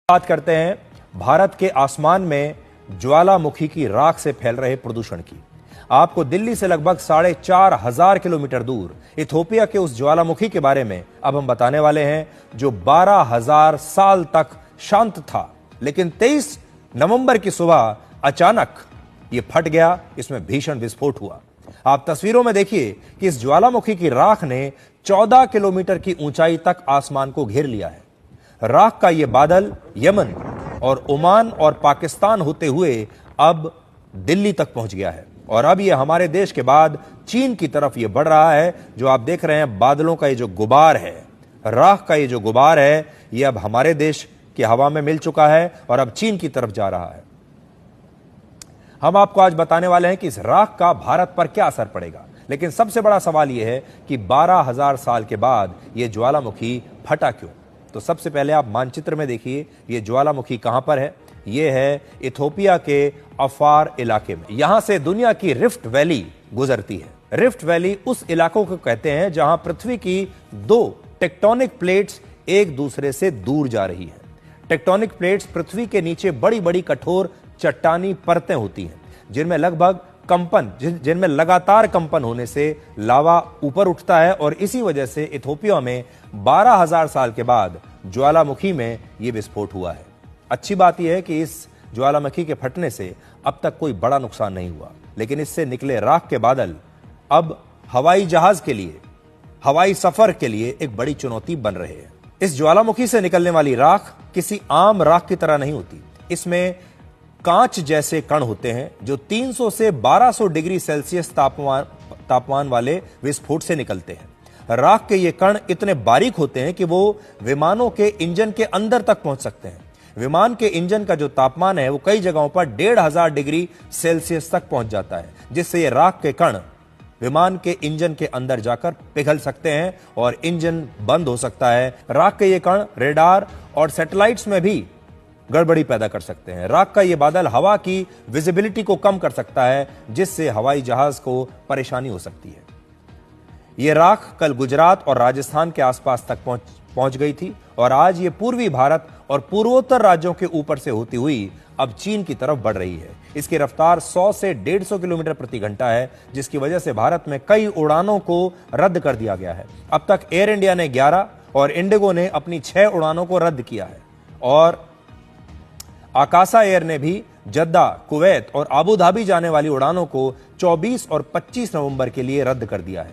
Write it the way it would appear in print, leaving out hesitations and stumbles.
बात करते हैं भारत के आसमान में ज्वालामुखी की राख से फैल रहे प्रदूषण की। आपको दिल्ली से लगभग 4,500 किलोमीटर दूर इथोपिया के उस ज्वालामुखी के बारे में अब हम बताने वाले हैं, जो 12,000 साल तक शांत था, लेकिन 23 नवंबर की सुबह अचानक यह फट गया। इसमें भीषण विस्फोट हुआ। आप तस्वीरों में देखिए कि इस ज्वालामुखी की राख ने 14 किलोमीटर की ऊंचाई तक आसमान को घेर लिया है। राख का यह बादल यमन और ओमान और पाकिस्तान होते हुए अब दिल्ली तक पहुंच गया है और अब यह हमारे देश के बाद चीन की तरफ यह बढ़ रहा है। जो आप देख रहे हैं बादलों का ये जो गुबार है, राख का ये जो गुबार है, यह अब हमारे देश की हवा में मिल चुका है और अब चीन की तरफ जा रहा है। हम आपको आज बताने वाले हैं कि इस राख का भारत पर क्या असर पड़ेगा, लेकिन सबसे बड़ा सवाल यह है कि 12,000 साल के बाद यह ज्वालामुखी फटा क्यों। तो सबसे पहले आप मानचित्र में देखिए यह ज्वालामुखी कहां पर है। यह है इथोपिया के अफार इलाके में। यहां से दुनिया की रिफ्ट वैली गुजरती है। रिफ्ट वैली उस इलाकों को कहते हैं जहां पृथ्वी की दो टेक्टोनिक प्लेट्स एक दूसरे से दूर जा रही है। टेक्टोनिक प्लेट्स पृथ्वी के नीचे बड़ी बड़ी कठोर चट्टानी परतें होती हैं, जिनमें लगातार कंपन होने से लावा ऊपर उठता है और इसी वजह से इथोपिया में 12,000 साल के बाद ज्वालामुखी में यह विस्फोट हुआ है। अच्छी बात यह है कि इस ज्वालामुखी के फटने से अब तक कोई बड़ा नुकसान नहीं हुआ, लेकिन इससे निकले राख के बादल अब हवाई जहाज के लिए, हवाई सफर के लिए एक बड़ी चुनौती बन रहे हैं। इस ज्वालामुखी से निकलने वाली राख किसी आम राख की तरह नहीं होती। इसमें कांच जैसे कण होते हैं जो 300 से 1200 डिग्री सेल्सियस तापमान वाले विस्फोट से निकलते हैं। राख के ये कण इतने बारीक होते हैं कि वो विमानों के इंजन के अंदर तक पहुंच सकते हैं। विमान के इंजन का जो तापमान है वो कई जगहों पर 1,500 डिग्री सेल्सियस तक पहुंच जाता है, जिससे ये राख के कण विमान के इंजन के अंदर जाकर पिघल सकते हैं और इंजन बंद हो सकता है। राख के ये कण रेडार और सैटेलाइट्स में भी गड़बड़ी पैदा कर सकते हैं। राख का यह बादल हवा की विजिबिलिटी को कम कर सकता है, जिससे हवाई जहाज को परेशानी हो सकती है। यह राख कल गुजरात और राजस्थान के आसपास तक पहुंच गई थी और आज यह पूर्वी भारत और पूर्वोत्तर राज्यों के ऊपर से होती हुई अब चीन की तरफ बढ़ रही है। इसकी रफ्तार 100 से 150 किलोमीटर प्रति घंटा है, जिसकी वजह से भारत में कई उड़ानों को रद्द कर दिया गया है। अब तक एयर इंडिया ने 11 और इंडिगो ने अपनी 6 उड़ानों को रद्द किया है और आकाशा एयर ने भी जद्दा, कुवैत और आबू धाबी जाने वाली उड़ानों को 24 और 25 नवंबर के लिए रद्द कर दिया है।